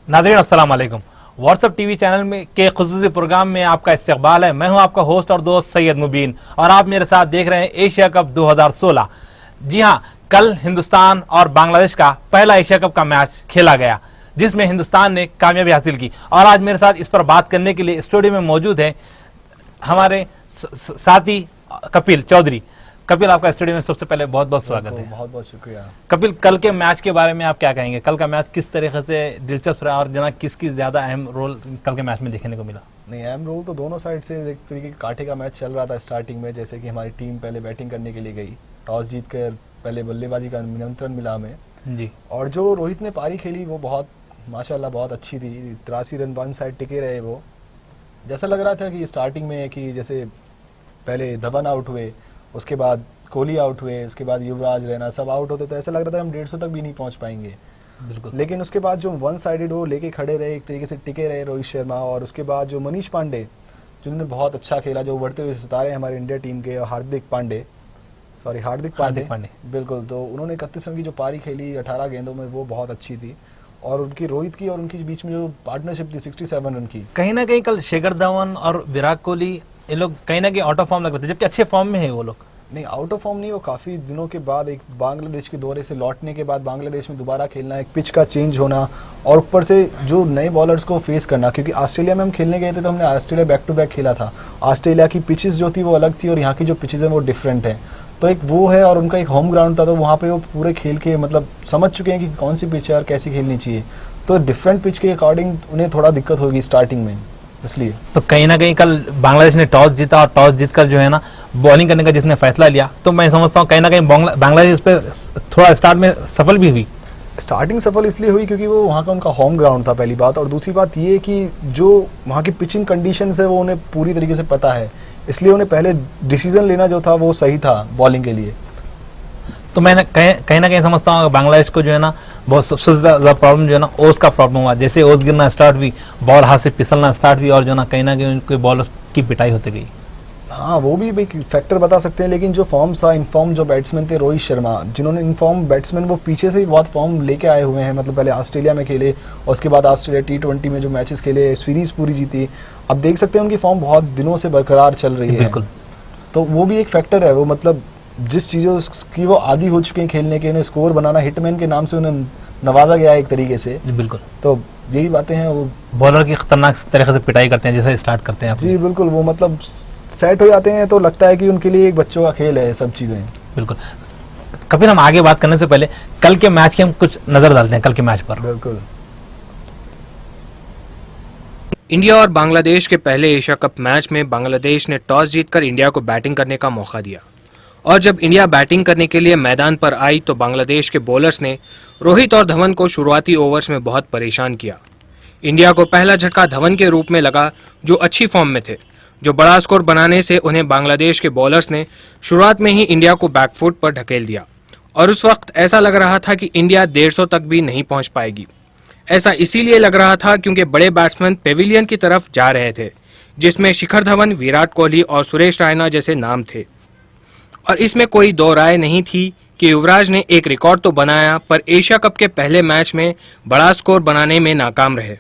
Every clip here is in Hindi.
नाज़रीन अस्सलाम वालेकुम। व्हाट्सएप टीवी चैनल में के खुसूसी प्रोग्राम में आपका इस्तकबाल है। मैं हूं आपका होस्ट और दोस्त सैयद मुबीन और आप मेरे साथ देख रहे हैं एशिया कप 2016। जी हां, कल हिंदुस्तान और बांग्लादेश का पहला एशिया कप का मैच खेला गया जिसमें हिंदुस्तान ने कामयाबी हासिल की। और आज मेरे साथ इस पर बात करने के लिए स्टूडियो में मौजूद है हमारे साथी कपिल चौधरी। कपिल, आपका स्टूडियो में सबसे पहले बहुत बहुत स्वागत है। बहुत बहुत शुक्रिया। कपिल, कल के मैच के बारे में आप क्या कहेंगे? कल का मैच किस तरीके से दिलचस्प रहा और जना किसकी ज्यादा अहम रोल कल के मैच में देखने को मिला? नहीं, अहम रोल तो दोनों साइड से एक तरीके के कांटे का मैच चल रहा था स्टार्टिंग में। जैसे कि हमारी टीम पहले बैटिंग करने के लिए गई, टॉस जीत कर पहले बल्लेबाजी का निमंत्रण मिला हमें जी। और जो रोहित ने पारी खेली वो बहुत माशाल्लाह बहुत अच्छी थी। 83 रन वन साइड टिके रहे। वो जैसा लग रहा था कि स्टार्टिंग में कि जैसे पहले धवन आउट हुए, उसके बाद कोहली आउट हुए, उसके बाद युवराज, रैना सब आउट होते तो ऐसा लग रहा था हम 150 तक भी नहीं पहुंच पाएंगे। बिल्कुल। लेकिन उसके बाद जो वन साइडेड वो लेके खड़े रहे, एक तरीके से टिके रहे रोहित शर्मा। और उसके बाद जो मनीष पांडे जिन्होंने बहुत अच्छा खेला, जो उभरते हुए सितारे हमारे इंडिया टीम के, और हार्दिक पांडे बिल्कुल। तो उन्होंने 31 रन की जो पारी खेली 18 गेंदों में, वो बहुत अच्छी थी। और उनकी रोहित की और उनके बीच में जो पार्टनरशिप थी 67 रन की। कहीं ना कहीं कल शिखर धवन और विराट कोहली ये लोग कहीं ना कहीं आउट ऑफ फॉर्म लग रहे थे, जबकि अच्छे फॉर्म में है वो लोग। नहीं, आउट ऑफ फॉर्म नहीं, वो काफ़ी दिनों के बाद एक बांग्लादेश के दौरे से लौटने के बाद बांग्लादेश में दोबारा खेलना, एक पिच का चेंज होना और ऊपर से जो नए बॉलर्स को फेस करना। क्योंकि ऑस्ट्रेलिया में हम खेलने गए थे तो हमने ऑस्ट्रेलिया बैक टू बैक खेला था। ऑस्ट्रेलिया की पिचेस जो थी वो अलग थी और यहाँ की जो पिचेस हैं वो डिफरेंट है। तो एक वो है और उनका एक होम ग्राउंड था, तो वहाँ पे वो पूरे खेल के मतलब समझ चुके हैं कि कौन सी पिच है और कैसी खेलनी चाहिए। तो डिफरेंट पिच के अकॉर्डिंग उन्हें थोड़ा दिक्कत होगी स्टार्टिंग में, इसलिए। तो कहीं ना कहीं कल बांग्लादेश ने टॉस जीता और टॉस जीतकर जो है ना बॉलिंग करने का जिसने फैसला लिया, तो मैं समझता हूँ कहीं ना कहीं बांग्लादेश पे थोड़ा स्टार्ट में सफल भी हुई। स्टार्टिंग सफल इसलिए हुई क्योंकि वो वहाँ का उनका होम ग्राउंड था, पहली बात। और दूसरी बात ये कि जो वहाँ की पिचिंग कंडीशन है वो उन्हें पूरी तरीके से पता है, इसलिए उन्हें पहले डिसीजन लेना जो था वो सही था बॉलिंग के लिए। तो मैं कहीं ना कहीं समझता हूँ बांग्लादेश को जो है ना बहुत सबसे ज्यादा प्रॉब्लम जो है ना ओस का प्रॉब्लम हुआ। जैसे ओस गिरना स्टार्ट हुई, बॉल हाथ से फिसलना स्टार्ट हुई और जो ना कहीं उनके बॉलर्स की पिटाई होती गई। हाँ, वो भी एक फैक्टर बता सकते हैं। लेकिन जो फॉर्म था, इनफॉर्म जो बैट्समैन थे रोहित शर्मा, जिन्होंने इनफॉर्म बैट्समैन वो पीछे से ही बहुत फॉर्म लेके आए हुए हैं। मतलब पहले ऑस्ट्रेलिया में खेले और उसके बाद ऑस्ट्रेलिया T20 में जो मैचेस खेले, सीरीज पूरी जीती। अब देख सकते हैं उनकी फॉर्म बहुत दिनों से बरकरार चल रही है। बिल्कुल। तो वो भी एक फैक्टर है। वो मतलब जिस चीज़ों की वो आदी हो चुके हैं खेलने के, उन्हें स्कोर बनाना, हिटमैन के नाम से उन्हें नवाजा गया है एक तरीके से। बिल्कुल। तो यही बातें हैं। वो बॉलर की खतरनाक तरीके से पिटाई करते हैं जैसे स्टार्ट करते हैं। जी बिल्कुल। वो मतलब सेट हो जाते हैं तो लगता है कि उनके लिए एक बच्चों का खेल है सब चीजें। बिल्कुल। कपिल, हम आगे बात करने से पहले कल के मैच की हम कुछ नजर डालते हैं कल के मैच पर। बिल्कुल। इंडिया और बांग्लादेश के पहले एशिया कप मैच में बांग्लादेश ने टॉस जीतकर इंडिया को बैटिंग करने का मौका दिया और जब इंडिया बैटिंग करने के लिए मैदान पर आई तो बांग्लादेश के बॉलर्स ने रोहित और धवन को शुरुआती ओवर्स में बहुत परेशान किया। इंडिया को पहला झटका धवन के रूप में लगा जो अच्छी फॉर्म में थे। जो बड़ा स्कोर बनाने से उन्हें बांग्लादेश के बॉलर्स ने शुरुआत में ही इंडिया को बैकफुट पर ढकेल दिया और उस वक्त ऐसा लग रहा था कि इंडिया 150 तक भी नहीं पहुंच पाएगी। ऐसा इसीलिए लग रहा था क्योंकि बड़े बैट्समैन पेविलियन की तरफ जा रहे थे, जिसमें शिखर धवन, विराट कोहली और सुरेश रैना जैसे नाम थे। और इसमें कोई दो राय नहीं थी कि युवराज ने एक रिकॉर्ड तो बनाया पर एशिया कप के पहले मैच में बड़ा स्कोर बनाने में नाकाम रहे।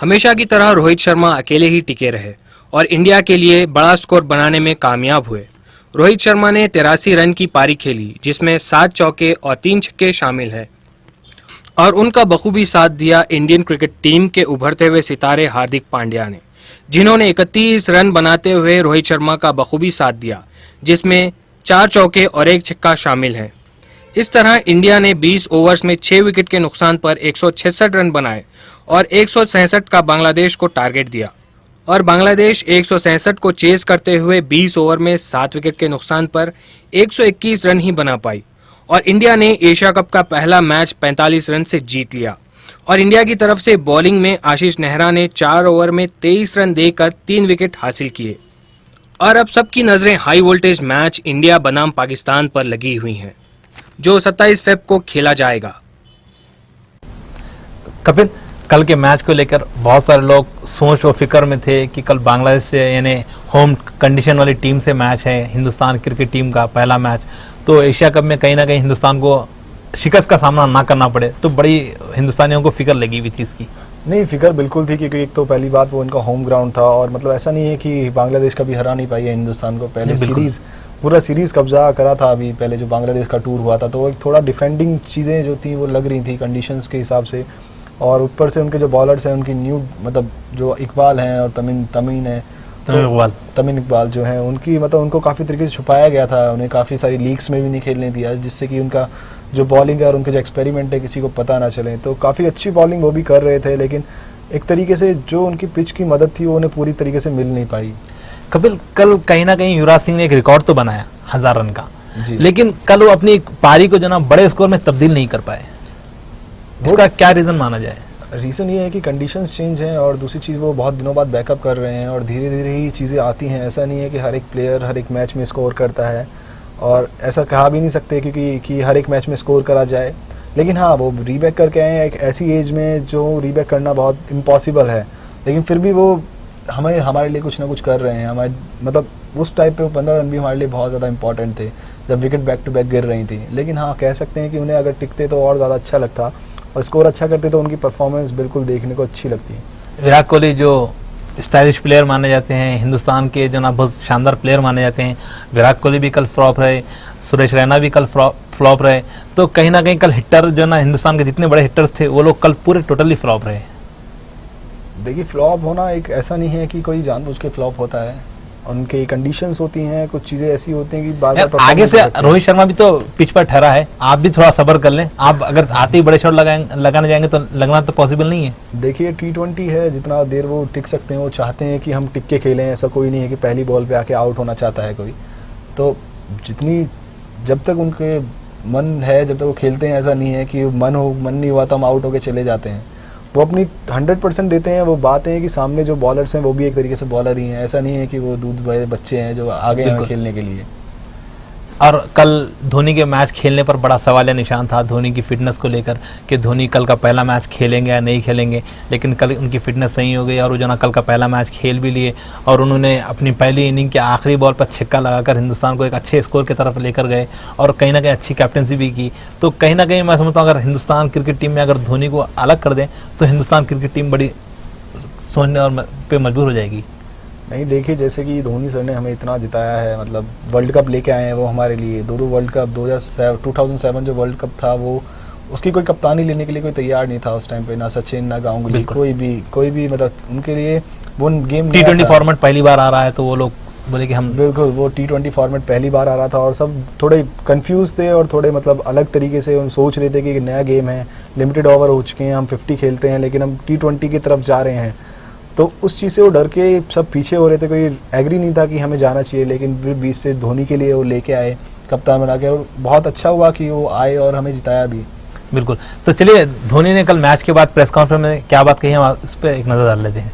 हमेशा की तरह रोहित शर्मा अकेले ही टिके रहे और इंडिया के लिए बड़ा स्कोर बनाने में कामयाब हुए। रोहित शर्मा ने 83 रन की पारी खेली जिसमें 7 चौके और 3 छक्के शामिल हैं और उनका बखूबी साथ दिया इंडियन क्रिकेट टीम के उभरते हुए सितारे हार्दिक पांड्या ने, जिन्होंने 31 रन बनाते हुए रोहित शर्मा का बखूबी साथ दिया जिसमें 4 चौके और 1 छक्का शामिल हैं। इस तरह इंडिया ने 20 ओवर्स में 6 विकेट के नुकसान पर 166 रन बनाए और 167 का बांग्लादेश को टारगेट दिया और बांग्लादेश 167 को चेस करते हुए 20 ओवर में 7 विकेट के नुकसान पर 121 रन ही बना पाई और इंडिया ने एशिया कप का पहला मैच 45 रन से जीत लिया। और इंडिया की तरफ से बॉलिंग में आशीष नेहरा ने 4 ओवर में 23 रन देकर 3 विकेट हासिल किए। और अब सबकी नजरें हाई वोल्टेज मैच इंडिया बनाम पाकिस्तान पर लगी हुई हैं, जो 27 फेब को खेला जाएगा। कपिल, कल के मैच को लेकर बहुत सारे लोग सोच और फिक्र में थे कि कल बांग्लादेश से यानी होम कंडीशन वाली टीम से मैच है, हिंदुस्तान क्रिकेट टीम का पहला मैच, तो एशिया कप में कहीं ना कहीं हिंदुस्तान को शिकस्त का सामना ना करना पड़े, तो बड़ी हिंदुस्तानियों को फिक्र लगी हुई थी इसकी। नहीं, फिक्र बिल्कुल थी, क्योंकि एक तो पहली बात वो इनका होम ग्राउंड था, और मतलब ऐसा नहीं है कि बांग्लादेश कभी हरा नहीं पाई है हिंदुस्तान को। पहले सीरीज पूरा सीरीज कब्जा करा था अभी पहले जो बांग्लादेश का टूर हुआ था, तो एक थोड़ा डिफेंडिंग चीज़ें जो थी वो लग रही थी कंडीशंस के हिसाब से। और ऊपर से उनके जो बॉलर्स हैं उनकी न्यू मतलब जो इकबाल हैं और तमीन है, तमीन इकबाल जो है उनकी मतलब उनको काफ़ी तरीके से छुपाया गया था, उन्हें काफ़ी सारी लीग्स में भी नहीं खेलने दिया, जिससे कि उनका जो बॉलिंग है और उनके जो एक्सपेरिमेंट है किसी को पता ना चले। तो काफ़ी अच्छी बॉलिंग वो भी कर रहे थे, लेकिन एक तरीके से जो उनकी पिच की मदद थी वो उन्हें पूरी तरीके से मिल नहीं पाई। कपिल, कल कहीं ना कहीं युवराज सिंह ने एक रिकॉर्ड तो बनाया 1000 रन का, लेकिन कल वो अपनी पारी को जो ना बड़े स्कोर में तब्दील नहीं कर पाए। इसका क्या रीजन माना जाए? रीज़न ये है कि कंडीशंस चेंज हैं, और दूसरी चीज़ वो बहुत दिनों बाद बैकअप कर रहे हैं और धीरे धीरे ही चीज़ें आती हैं। ऐसा नहीं है कि हर एक प्लेयर हर एक मैच में स्कोर करता है, और ऐसा कहा भी नहीं सकते कि हर एक मैच में स्कोर करा जाए। लेकिन हाँ, वो रीबैक करके आए हैं एक ऐसी एज में जो रीबैक करना बहुत इम्पॉसिबल है, लेकिन फिर भी वो हमारे लिए कुछ ना कुछ कर रहे हैं। हमारे मतलब उस टाइप पे 15 रन भी हमारे लिए बहुत ज़्यादा इंपॉर्टेंट थे जब विकेट बैक टू बैक गिर रही थी। लेकिन हाँ, कह सकते हैं कि उन्हें अगर टिकते तो और ज़्यादा अच्छा लगता, और स्कोर अच्छा करते तो उनकी परफॉर्मेंस बिल्कुल देखने को अच्छी लगती है। विराट कोहली जो स्टाइलिश प्लेयर माने जाते हैं, हिंदुस्तान के जो ना बहुत शानदार प्लेयर माने जाते हैं, विराट कोहली भी कल फ्लॉप रहे, सुरेश रैना भी कल फ्लॉप रहे, तो कहीं ना कहीं कल हिटर जो ना हिंदुस्तान के जितने बड़े हिटर्स थे वो लोग कल पूरे टोटली फ्लॉप रहे। देखिए, फ्लॉप होना एक ऐसा नहीं है कि कोई जानबूझ के फ्लॉप होता है, उनके कंडीशंस होती हैं, कुछ चीजें ऐसी होती हैं कि बार-बार आगे से रोहित शर्मा भी तो पिच पर ठहरा है, आप भी थोड़ा सब्र कर लें। आप अगर आते ही बड़े शॉट लगाने जाएंगे तो लगना तो पॉसिबल नहीं है। देखिए, T20 है, जितना देर वो टिक सकते हैं वो चाहते हैं कि हम टिक के खेलें। ऐसा कोई नहीं है कि पहली बॉल पे आके आउट होना चाहता है कोई। तो जब तक उनके मन है, जब तक वो खेलते हैं, ऐसा नहीं है कि मन नहीं हुआ तो हम आउट होके चले जाते हैं। वो अपनी 100% देते हैं। वो बात है कि सामने जो बॉलर्स हैं वो भी एक तरीके से बॉलर ही हैं, ऐसा नहीं है कि वो दूध भरे बच्चे हैं जो आगे हैं खेलने के लिए। और कल धोनी के मैच खेलने पर बड़ा सवाल या निशान था धोनी की फिटनेस को लेकर कि धोनी कल का पहला मैच खेलेंगे या नहीं खेलेंगे, लेकिन कल उनकी फिटनेस सही हो गई और वो जो ना कल का पहला मैच खेल भी लिए, और उन्होंने अपनी पहली इनिंग के आखिरी बॉल पर छिक्का लगाकर हिंदुस्तान को एक अच्छे स्कोर की तरफ लेकर गए और कहीं ना कहीं अच्छी कैप्टनसी भी की। तो कहीं ना कहीं मैं समझता हूँ अगर हिंदुस्तान क्रिकेट टीम में अगर धोनी को अलग कर दें तो हिंदुस्तान क्रिकेट टीम बड़ी सोचने और पे मजबूर हो जाएगी। नहीं, देखिए, जैसे कि धोनी सर ने हमें इतना जिताया है, मतलब वर्ल्ड कप लेके आए हैं वो हमारे लिए, दो वर्ल्ड कप, 2007 जो वर्ल्ड कप था वो उसकी कोई कप्तानी लेने के लिए कोई तैयार नहीं था उस टाइम पे, ना सचिन ना गांगुली, कोई भी मतलब उनके लिए वो गेम T20 फॉर्मेट पहली बार आ रहा है तो वो लोग बोले कि हम बिल्कुल वो T20 फॉर्मेट पहली बार आ रहा था और सब थोड़े कंफ्यूज थे और थोड़े मतलब अलग तरीके से उन सोच रहे थे कि नया गेम है, लिमिटेड ओवर हो चुके हैं, हम 50 खेलते हैं लेकिन हम T20 की तरफ जा रहे हैं। तो उस चीज़ से वो डर के सब पीछे हो रहे थे, कोई एग्री नहीं था कि हमें जाना चाहिए, लेकिन फिर बीच से धोनी के लिए वो लेके आए कप्तान बना के, और बहुत अच्छा हुआ कि वो आए और हमें जिताया भी। बिल्कुल। तो चलिए, धोनी ने कल मैच के बाद प्रेस कॉन्फ्रेंस में क्या बात कही हम इस पर एक नजर डाल लेते हैं।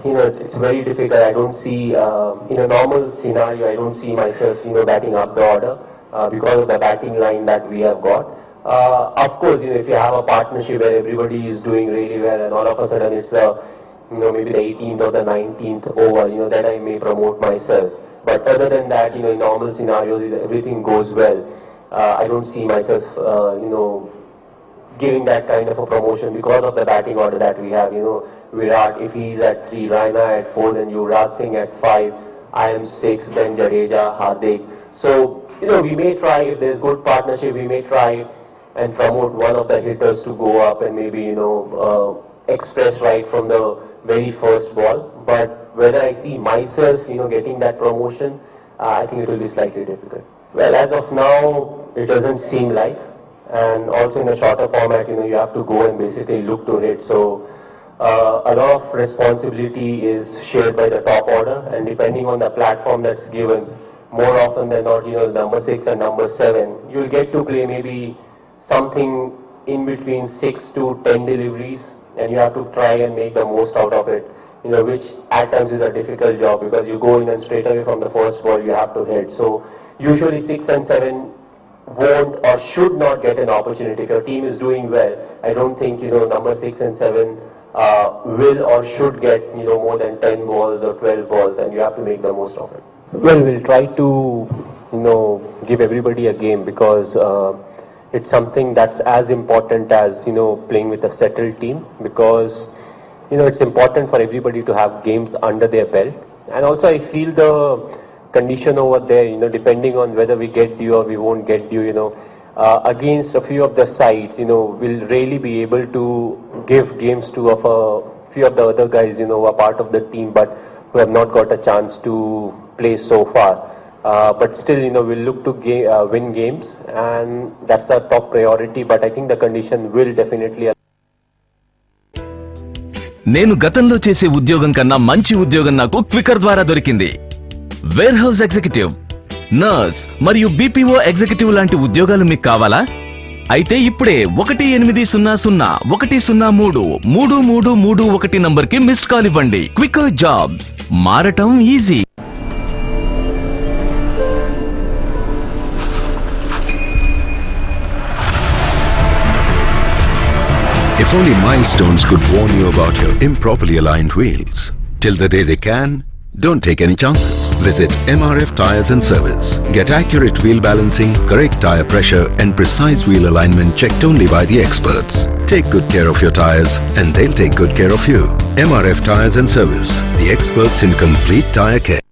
You know, it's very difficult. I don't see, in a normal scenario, I don't see myself, batting up the order because of the batting line that we have got. Of course, if you have a partnership where everybody is doing really well and all of a sudden it's, maybe the 18th or the 19th over, then I may promote myself. But other than that, in normal scenarios, if everything goes well, I don't see myself, giving that kind of a promotion because of the batting order that we have. Virat, if he's at 3, Raina at 4, then Yuvraj Singh at 5, I am 6, then Jadeja, Hardik. So, we may try, if there's good partnership, we may try and promote one of the hitters to go up and maybe, express right from the very first ball. But whether I see myself, getting that promotion, I think it will be slightly difficult. Well, as of now, it doesn't seem like. And also in a shorter format, you have to go and basically look to hit. So a lot of responsibility is shared by the top order, and depending on the platform that's given, more often than not, number 6 and number 7, you'll get to play maybe something in between 6 to 10 deliveries, and you have to try and make the most out of it, which at times is a difficult job because you go in and straight away from the first ball you have to hit. So usually 6 and 7 won't or should not get an opportunity. If your team is doing well, I don't think number 6 and 7 will or should get more than 10 balls or 12 balls, and you have to make the most of it. Well, we'll try to give everybody a game because it's something that's as important as, playing with a settled team, because, it's important for everybody to have games under their belt. And also I feel the condition over there, depending on whether we get due or we won't get due, against a few of the sides, we'll really be able to give games to a few of the other guys, who are part of the team but who have not got a chance to play so far. But still, we'll look to win games, and that's our top priority. But I think the condition will definitely. నేను గతంలో చేసే ఉద్యోగం కన్నా మంచి ఉద్యోగం నాకు క్వికర్ ద్వారా దొరికింది. వేర్ హౌస్ ఎగ్జిక్యూటివ్, నర్స్ మరియు బీపీఓ ఎగ్జిక్యూటివ్ లాంటి ఉద్యోగాలు మీకు కావాలా? అయితే ఇప్పుడే 1800-103-3331 నంబర్కి మిస్డ్ కాల్ ఇవ్వండి. క్వికర్ జాబ్స్, మారటం easy. If only milestones could warn you about your improperly aligned wheels. Till the day they can, don't take any chances. Visit MRF Tires and Service. Get accurate wheel balancing, correct tire pressure and precise wheel alignment checked only by the experts. Take good care of your tires and they'll take good care of you. MRF Tires and Service, the experts in complete tire care.